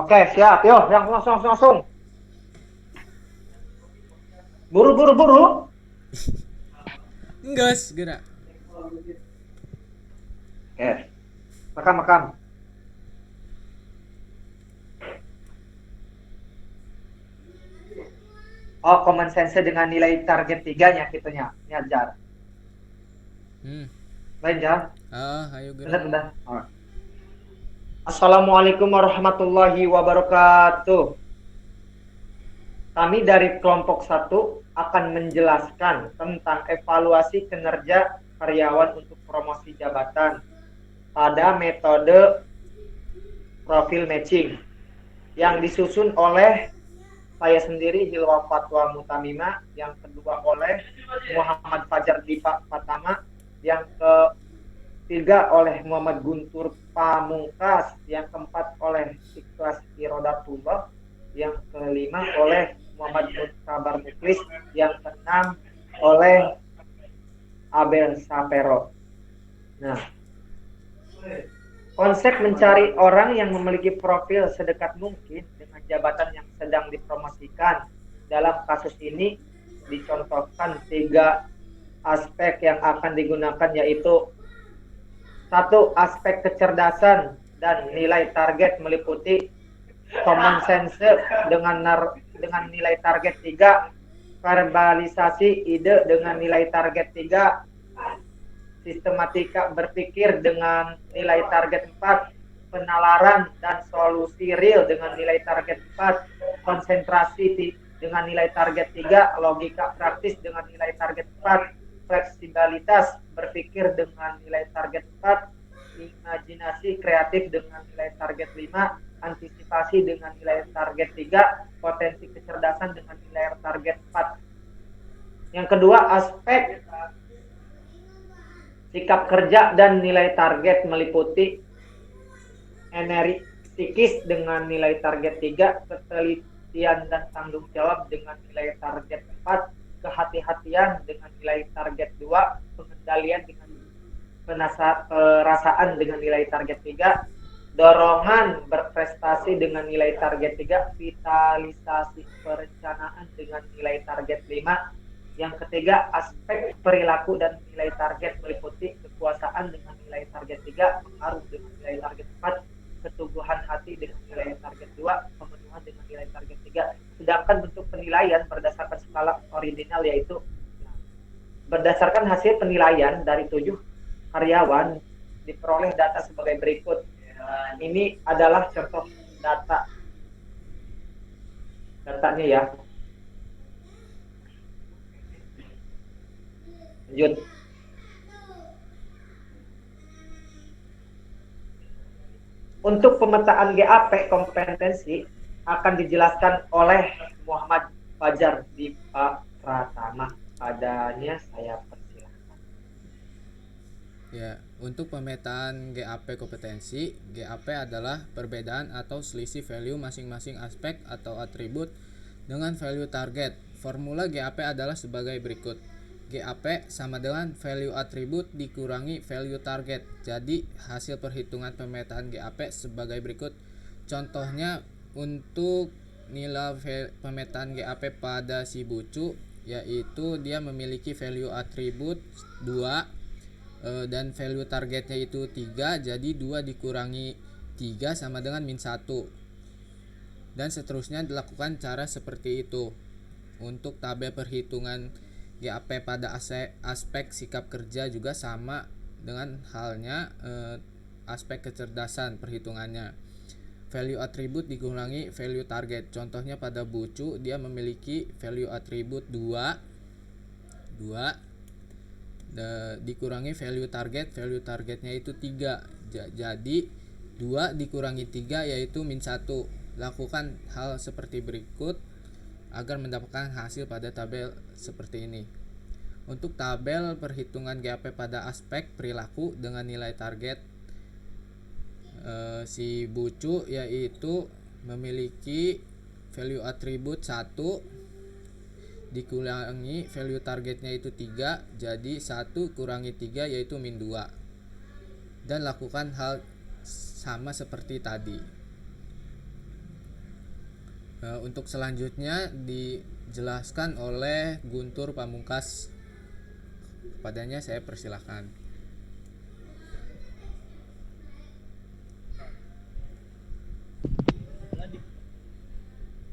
Oke, siap. Yo, yang langsung. Buru. Enggas, gerak. Oke, makan. Oh, common sense dengan nilai target 3-nya kitanya. Nyajar. Hmm. Lain ya? Ayo gerak. Benar. Oh. Assalamualaikum warahmatullahi wabarakatuh. Kami dari kelompok 1 akan menjelaskan tentang evaluasi kinerja karyawan untuk promosi jabatan pada metode profil matching yang disusun oleh saya sendiri Hilwa Fatwa Mutamima, yang kedua oleh Muhammad Fajar Dipa Patama, yang ketiga oleh Muhammad Guntur Pamungkas, yang keempat oleh Ikhlas Irodatullah, yang kelima oleh Muhammad Mutabar Muklis, yang keenam oleh Abel Sapero. Nah, konsep mencari orang yang memiliki profil sedekat mungkin dengan jabatan yang sedang dipromosikan. Dalam kasus ini dicontohkan 3 aspek yang akan digunakan, yaitu 1. Aspek kecerdasan dan nilai target meliputi common sense dengan nilai target 3, verbalisasi ide dengan nilai target 3, sistematika berpikir dengan nilai target 4, penalaran dan solusi real dengan nilai target 4, konsentrasi dengan nilai target 3, logika praktis dengan nilai target 4, fleksibilitas berpikir dengan nilai target 4, imajinasi kreatif dengan nilai target 5, antisipasi dengan nilai target 3, potensi kecerdasan dengan nilai target 4. Yang kedua, aspek sikap kerja dan nilai target meliputi energi psikis dengan nilai target 3, ketelitian dan tanggung jawab dengan nilai target 4, kehati-hatian dengan nilai target 2, pengendalian dengan perasaan dengan nilai target 3, dorongan berprestasi dengan nilai target 3, vitalisasi perencanaan dengan nilai target 5. Yang ketiga, aspek perilaku dan nilai target meliputi kekuasaan dengan nilai target 3, pengaruh dengan nilai target 4, ketuguhan hati dengan nilai target 2, pemenuhan dengan nilai target 3. Sedangkan bentuk penilaian berdasarkan skala ordinal, yaitu berdasarkan hasil penilaian dari 7 karyawan diperoleh data sebagai berikut. Ini adalah contoh datanya ya. Lanjut. Untuk pemetaan GAP kompetensi akan dijelaskan oleh Muhammad Fajar Dipa Pratama. Padanya saya persilahkan. Ya, untuk pemetaan GAP kompetensi, GAP adalah perbedaan atau selisih value masing-masing aspek atau atribut dengan value target. Formula GAP adalah sebagai berikut. GAP sama dengan value atribut dikurangi value target. Jadi hasil perhitungan pemetaan GAP sebagai berikut. Contohnya untuk nilai pemetaan GAP pada si Bucu, yaitu dia memiliki value atribut 2 dan value targetnya itu 3, jadi 2 dikurangi 3 sama dengan min 1. Dan seterusnya dilakukan cara seperti itu. Untuk tabel perhitungan GAP pada aspek sikap kerja juga sama dengan halnya aspek kecerdasan perhitungannya. Value atribut dikurangi value target. Contohnya pada Bucu, dia memiliki value atribut 2 dikurangi value targetnya itu 3. Jadi 2 dikurangi 3 yaitu min 1. Lakukan hal seperti berikut agar mendapatkan hasil pada tabel seperti ini. Untuk tabel perhitungan GAP pada aspek perilaku dengan nilai target si Bucu, yaitu memiliki value atribut 1 dikurangi value targetnya itu 3, jadi 1 kurangi 3 yaitu min 2. Dan lakukan hal sama seperti tadi. Untuk selanjutnya dijelaskan oleh Guntur Pamungkas. Padanya saya persilahkan.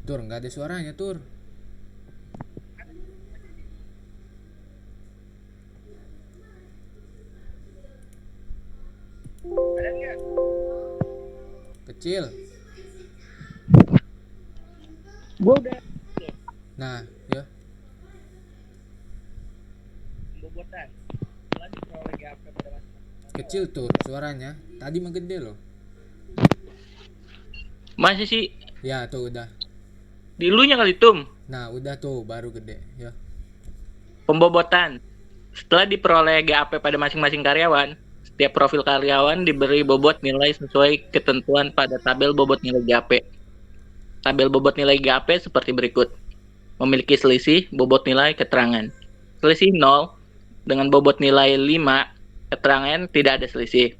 Tur, nggak ada suaranya, Tur. Kecil. Gue udah Nah, ya. pembobotan telah diperoleh GAP pada masa Kecil, Tur, suaranya. Tadi mah gede loh. masih sih Ya, tuh udah. di lunya kali Tum. Nah, udah tuh baru gede, ya. Pembobotan setelah diperoleh GAP pada masing-masing karyawan, setiap profil karyawan diberi bobot nilai sesuai ketentuan pada tabel bobot nilai GAP. Tabel bobot nilai GAP seperti berikut. Memiliki selisih bobot nilai keterangan. Selisih 0 dengan bobot nilai 5, keterangan tidak ada selisih.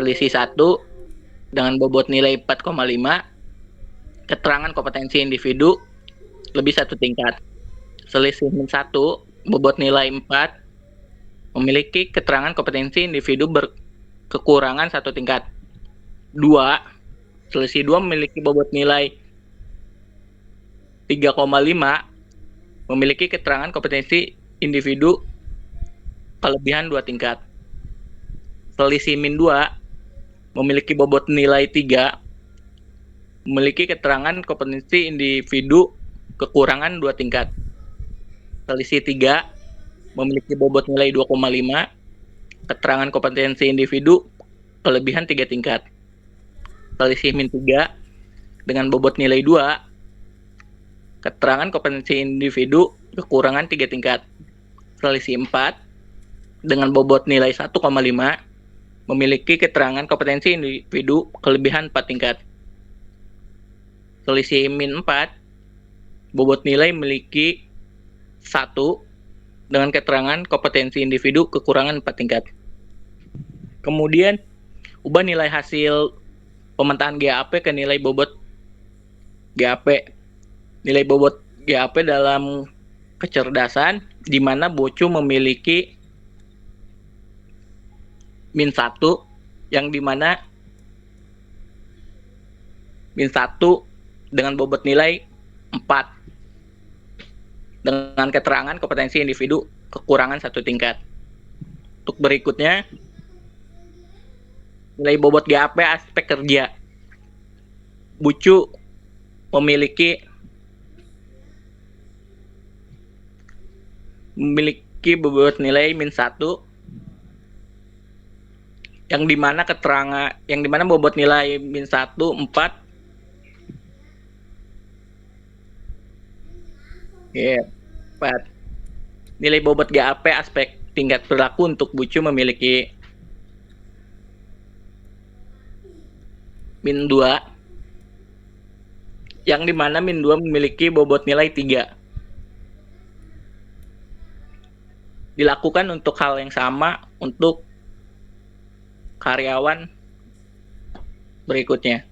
Selisih 1 dengan bobot nilai 4,5, keterangan kompetensi individu lebih 1 tingkat. Selisih min 1, bobot nilai 4, memiliki keterangan kompetensi individu berkekurangan 1 tingkat. 2, selisih 2 memiliki bobot nilai 3,5, memiliki keterangan kompetensi individu kelebihan 2 tingkat. Selisih min 2 memiliki bobot nilai 3, memiliki keterangan kompetensi individu kekurangan 2 tingkat. Selisih 3 memiliki bobot nilai 2,5, keterangan kompetensi individu kelebihan 3 tingkat. Selisih min 3 dengan bobot nilai 2, keterangan kompetensi individu kekurangan 3 tingkat. Selisih 4 dengan bobot nilai 1,5, memiliki keterangan kompetensi individu kelebihan 4 tingkat. Selisih min 4, bobot nilai memiliki 1 dengan keterangan kompetensi individu kekurangan 4 tingkat. Kemudian, ubah nilai hasil pemetaan GAP ke nilai bobot GAP. Nilai bobot GAP dalam kecerdasan di mana Bocu memiliki min 1, yang di mana min 1 dengan bobot nilai 4 dengan keterangan kompetensi individu kekurangan 1 tingkat. Untuk berikutnya, nilai bobot GAP aspek kerja. Bucu memiliki bobot nilai min 1, yang dimana bobot nilai min 1 4. Ya, 4. Nilai bobot GAP aspek tingkat perilaku untuk Bucu memiliki min 2, yang dimana min 2 memiliki bobot nilai 3. Dilakukan untuk hal yang sama untuk karyawan berikutnya.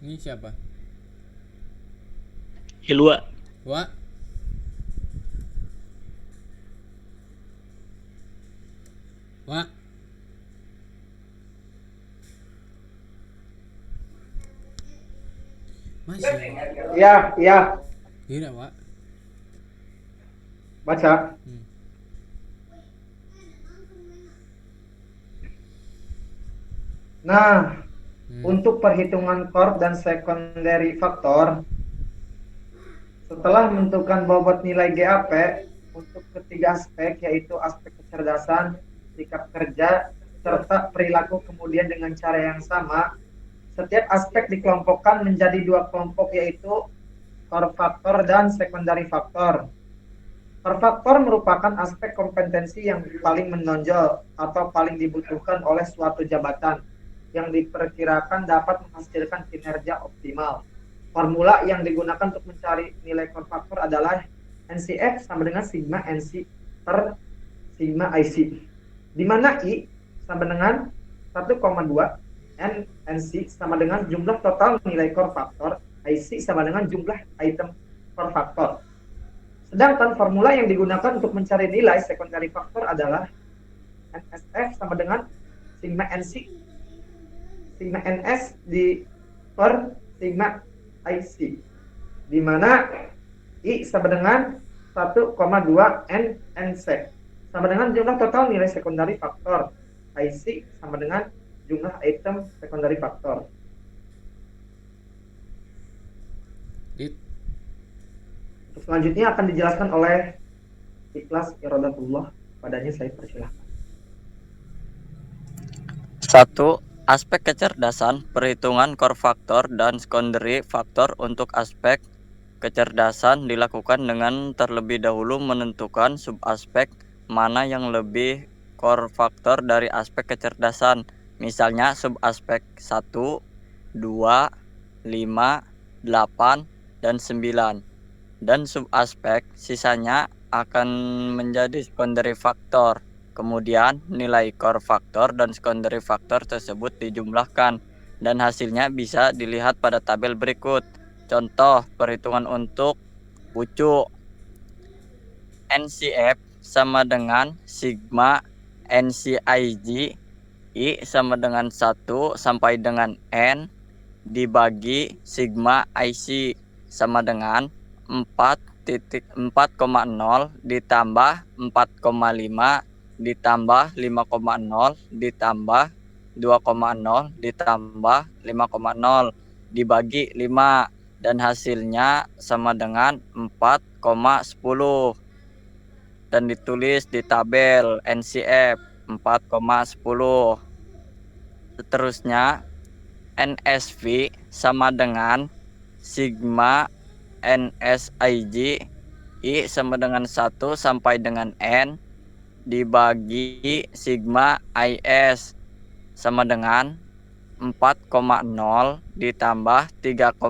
Ini siapa? Hilwa. Wak. Wak. Masih. Iya, iya. Gila, Wak. Baca. Nah, untuk perhitungan core dan secondary faktor, setelah menentukan bobot nilai GAP untuk ketiga aspek, yaitu aspek kecerdasan, sikap kerja, serta perilaku kemudian dengan cara yang sama, setiap aspek dikelompokkan menjadi 2 kelompok, yaitu core faktor dan secondary faktor. Core faktor merupakan aspek kompetensi yang paling menonjol atau paling dibutuhkan oleh suatu jabatan yang diperkirakan dapat menghasilkan kinerja optimal. Formula yang digunakan untuk mencari nilai core faktor adalah NCF sama dengan sigma NC per sigma IC, di mana I sama dengan 1,2 NC sama dengan jumlah total nilai core faktor, IC sama dengan jumlah item core faktor. Sedangkan formula yang digunakan untuk mencari nilai secondary faktor adalah NSF sama dengan sigma NC, sigma NS per sigma IC, di mana I sama dengan 1,2 NC sama dengan jumlah total nilai secondary faktor, IC sama dengan jumlah item secondary faktor. Untuk selanjutnya akan dijelaskan oleh Ikhlas Irodatullah. Padanya saya persilahkan. 1. Aspek kecerdasan, perhitungan core faktor dan secondary faktor. Untuk aspek kecerdasan dilakukan dengan terlebih dahulu menentukan subaspek mana yang lebih core faktor dari aspek kecerdasan. Misalnya subaspek 1, 2, 5, 8, dan 9. Dan subaspek sisanya akan menjadi secondary faktor. Kemudian nilai core faktor dan secondary faktor tersebut dijumlahkan dan hasilnya bisa dilihat pada tabel berikut. Contoh perhitungan untuk pucuk. NCF sama dengan sigma NCIG I sama dengan 1 sampai dengan N dibagi sigma IC sama dengan 4,0 ditambah 4,5 ditambah 5,0 ditambah 2,0 ditambah 5,0 dibagi 5 dan hasilnya sama dengan 4,10 dan ditulis di tabel NCF 4,10. Seterusnya NSV sama dengan sigma NSIG I sama dengan 1 sampai dengan N dibagi sigma IS sama dengan 4,0 ditambah 3,0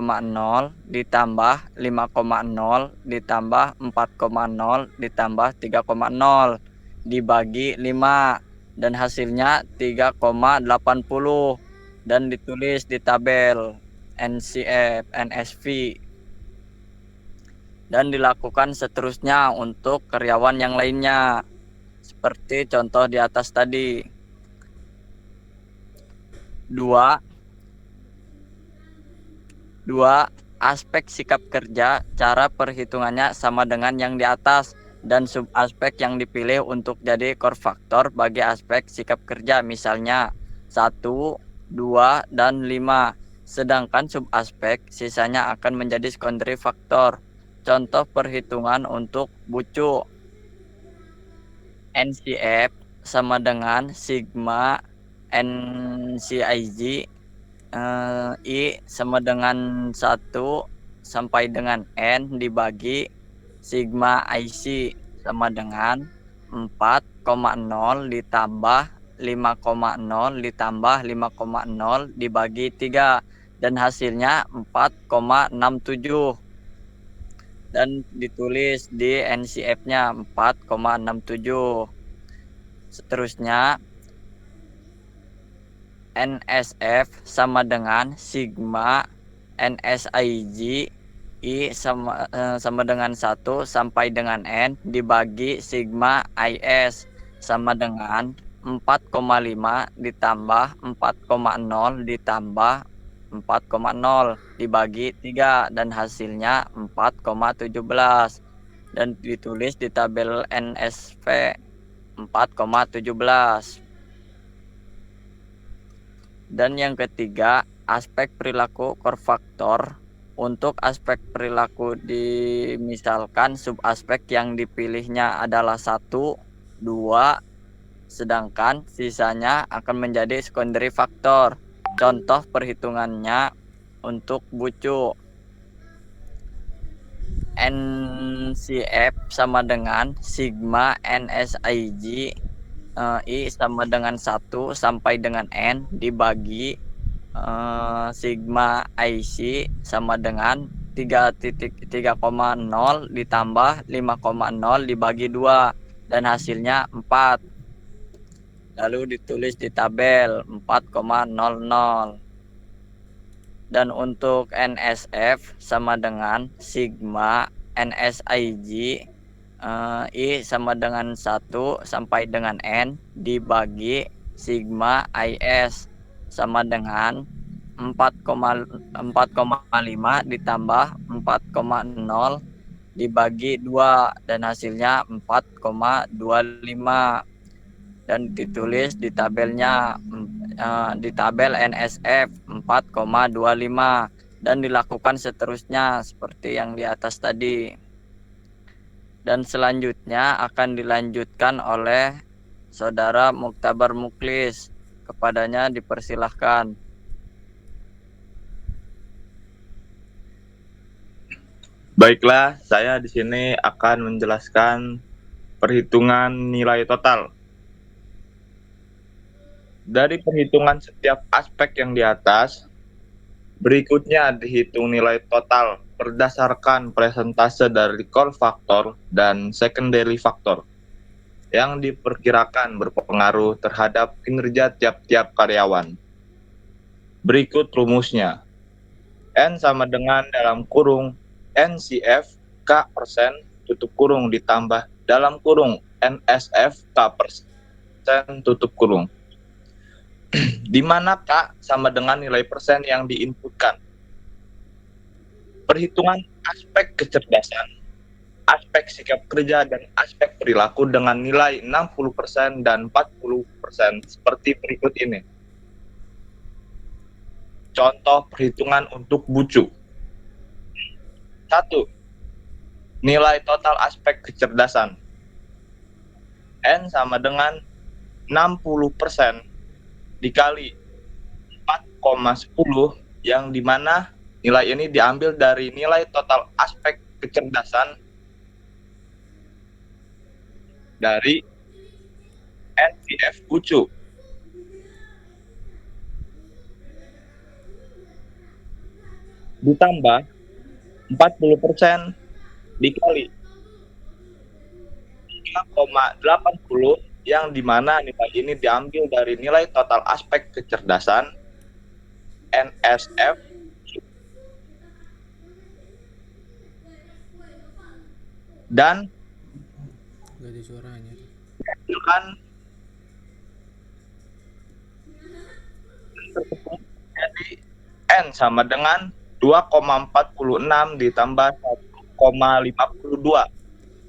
ditambah 5,0 ditambah 4,0 ditambah 3,0 dibagi 5 dan hasilnya 3,80 dan ditulis di tabel NCF NSV. Dan dilakukan seterusnya untuk karyawan yang lainnya seperti contoh di atas tadi. 2. Aspek sikap kerja, cara perhitungannya sama dengan yang di atas dan subaspek yang dipilih untuk jadi core faktor bagi aspek sikap kerja misalnya 1, 2, dan 5. Sedangkan subaspek sisanya akan menjadi secondary faktor. Contoh perhitungan untuk bucuk. NCF sama dengan sigma NCIG I sama dengan 1 sampai dengan N dibagi sigma IC sama dengan 4,0 ditambah 5,0 ditambah 5,0 dibagi 3 dan hasilnya 4,67 dan ditulis di NCF-nya 4,67. Seterusnya NSF sama dengan sigma NSIG I sama dengan 1 sampai dengan N dibagi sigma IS sama dengan 4,5 ditambah 4,0 ditambah 4,0 dibagi 3 dan hasilnya 4,17 dan ditulis di tabel NSV 4,17. Dan yang ketiga, aspek perilaku core faktor. Untuk aspek perilaku dimisalkan subaspek yang dipilihnya adalah 1, 2, sedangkan sisanya akan menjadi secondary faktor. Contoh perhitungannya untuk bucuk. NCF sama dengan sigma NSIG I sama dengan 1 sampai dengan N dibagi sigma IC sama dengan 3,0 ditambah 5,0 dibagi 2 dan hasilnya 4. Lalu ditulis di tabel 4,00. Dan untuk NSF sama dengan sigma NSIG I sama dengan 1 sampai dengan N dibagi sigma IS sama dengan 4,5 ditambah 4,0 dibagi 2 dan hasilnya 4,25. Dan ditulis di tabelnya di tabel NSF 4,25 dan dilakukan seterusnya seperti yang di atas tadi. Dan selanjutnya akan dilanjutkan oleh Saudara Muktabar Muklis. Kepadanya dipersilahkan. Baiklah, saya di sini akan menjelaskan perhitungan nilai total. Dari perhitungan setiap aspek yang di atas, berikutnya dihitung nilai total berdasarkan presentase dari core factor dan secondary factor yang diperkirakan berpengaruh terhadap kinerja tiap-tiap karyawan. Berikut rumusnya. N sama dengan dalam kurung NCF K persen tutup kurung ditambah dalam kurung NSF K persen tutup kurung. Di mana K sama dengan nilai persen yang diinputkan. Perhitungan aspek kecerdasan, aspek sikap kerja, dan aspek perilaku dengan nilai 60% dan 40% seperti berikut ini. Contoh perhitungan untuk bucu. 1. Nilai total aspek kecerdasan. N sama dengan 60% dikali 4,10 yang dimana nilai ini diambil dari nilai total aspek kecerdasan dari NCF bucu. Ditambah 40% dikali 3,80 yang dimana nilai ini diambil dari nilai total aspek kecerdasan NSF dan Gak ada suaranya. menghasilkan jadi N sama dengan 2,46 ditambah 1,52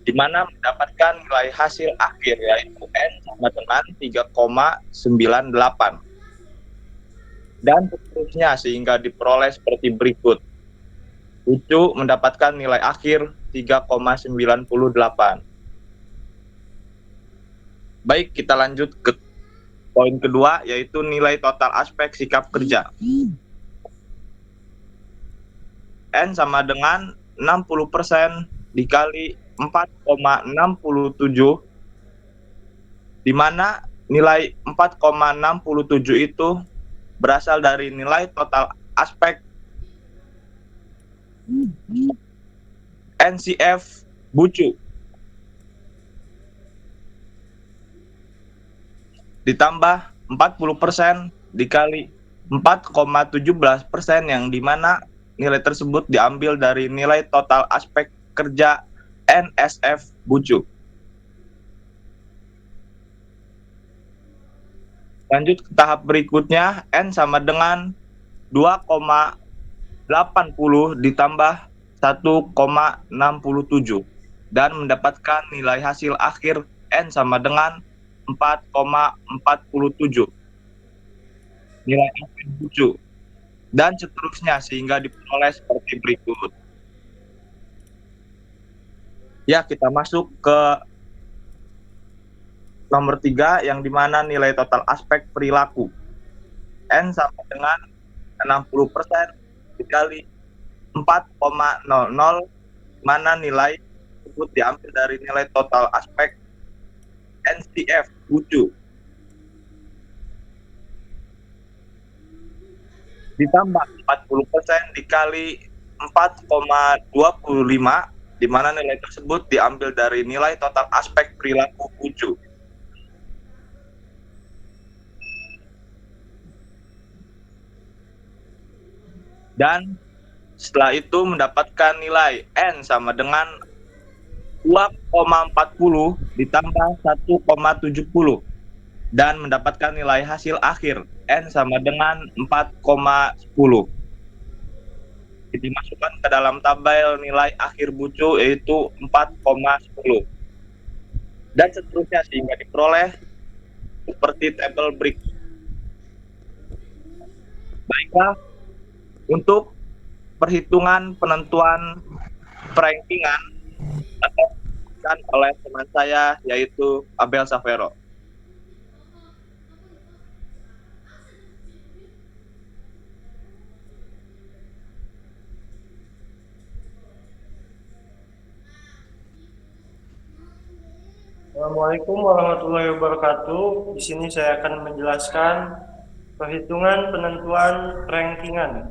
di mana mendapatkan nilai hasil akhir yaitu N sama dengan 3,98 dan seterusnya sehingga diperoleh seperti berikut. Bucu mendapatkan nilai akhir 3,98. Baik, kita lanjut ke poin kedua yaitu nilai total aspek sikap kerja. N sama dengan 60% dikali 4,67 di mana nilai 4,67 itu berasal dari nilai total aspek NCF bucu ditambah 40% dikali 4,17% yang dimana nilai tersebut diambil dari nilai total aspek kerja NSF bucu. Lanjut ke tahap berikutnya, N sama dengan 2,80 ditambah 1,67 dan mendapatkan nilai hasil akhir N sama dengan 4,47 nilai akhir bucu dan seterusnya sehingga diperoleh seperti berikut. Ya, kita masuk ke nomor 3 yang dimana nilai total aspek perilaku. N sama dengan 60% dikali 4,00 mana nilai tersebut diambil dari nilai total aspek NCF bucu. Ditambah 40% dikali 4,25 di mana nilai tersebut diambil dari nilai total aspek perilaku Bucu. Dan setelah itu mendapatkan nilai N sama dengan 2,40 ditambah 1,70 dan mendapatkan nilai hasil akhir N sama dengan 4,10. Dimasukkan ke dalam tabel nilai akhir Bucu yaitu 4,10. Dan seterusnya sehingga diperoleh seperti tabel berikut. Baiklah, untuk perhitungan penentuan perankingan atau oleh teman saya yaitu Abel Savero. Assalamualaikum warahmatullahi wabarakatuh. Di sini saya akan menjelaskan perhitungan penentuan rankingan.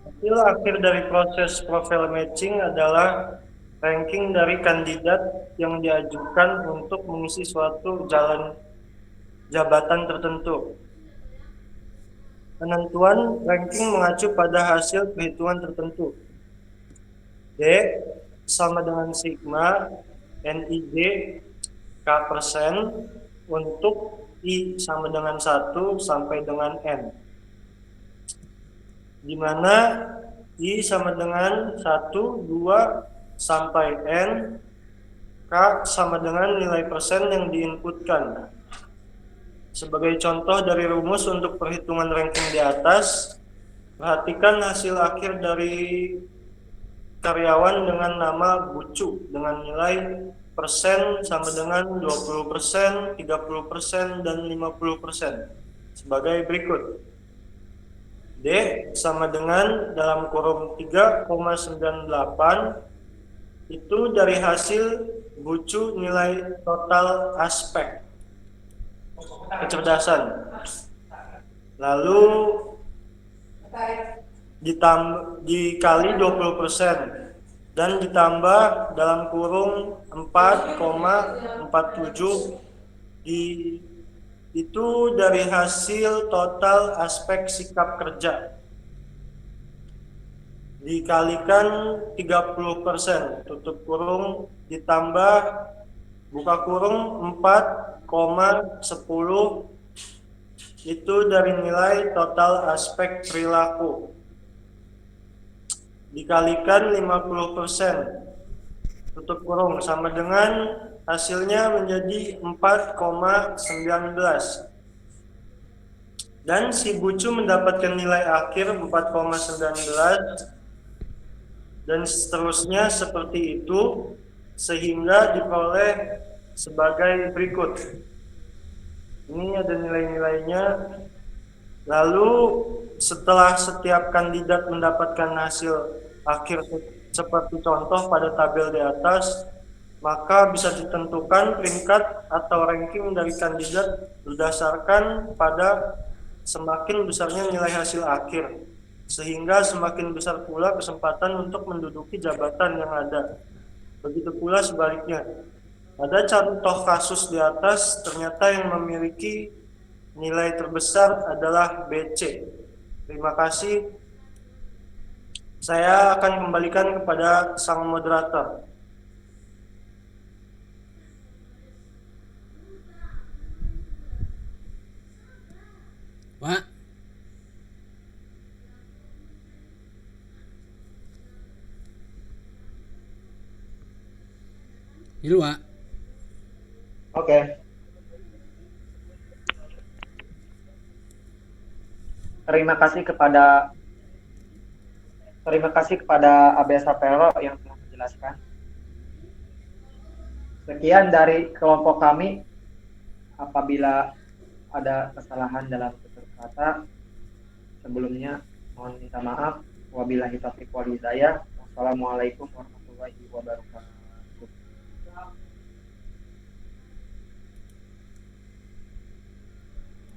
Hasil akhir dari proses profile matching adalah ranking dari kandidat yang diajukan untuk mengisi suatu jalan jabatan tertentu. Penentuan ranking mengacu pada hasil perhitungan tertentu. D sama dengan sigma NIJ K persen untuk I sama dengan 1 sampai dengan N, di mana I sama dengan 1, 2 sampai N, K sama dengan nilai persen yang diinputkan. Sebagai contoh dari rumus untuk perhitungan ranking di atas, perhatikan hasil akhir dari karyawan dengan nama Bucu dengan nilai persen sama dengan 20%, 30%, dan 50% sebagai berikut. D sama dengan dalam kurung 3,98 itu dari hasil Bucu nilai total aspek kecerdasan. Lalu dikali 20% dan ditambah dalam kurung 4,47 itu dari hasil total aspek sikap kerja dikalikan 30%, tutup kurung, ditambah buka kurung 4,10 itu dari nilai total aspek perilaku dikalikan 50%, tutup kurung, sama dengan hasilnya menjadi 4,19. Dan si Bucu mendapatkan nilai akhir 4,19 dan seterusnya seperti itu sehingga diperoleh sebagai berikut. Ini ada nilai-nilainya. Lalu setelah setiap kandidat mendapatkan hasil akhir seperti contoh pada tabel di atas, maka bisa ditentukan peringkat atau ranking dari kandidat berdasarkan pada semakin besarnya nilai hasil akhir, sehingga semakin besar pula kesempatan untuk menduduki jabatan yang ada. Begitu pula sebaliknya. Ada contoh kasus di atas, ternyata yang memiliki nilai terbesar adalah BC. Terima kasih. Saya akan kembalikan kepada sang moderator. Pak. Dulu, Pak. Oke. Terima kasih kepada Abel Savero yang telah menjelaskan. Sekian dari kelompok kami. Apabila ada kesalahan dalam tutur kata, sebelumnya mohon minta maaf. Wabillahi taufiq wal hidayah. Wassalamualaikum warahmatullahi wabarakatuh.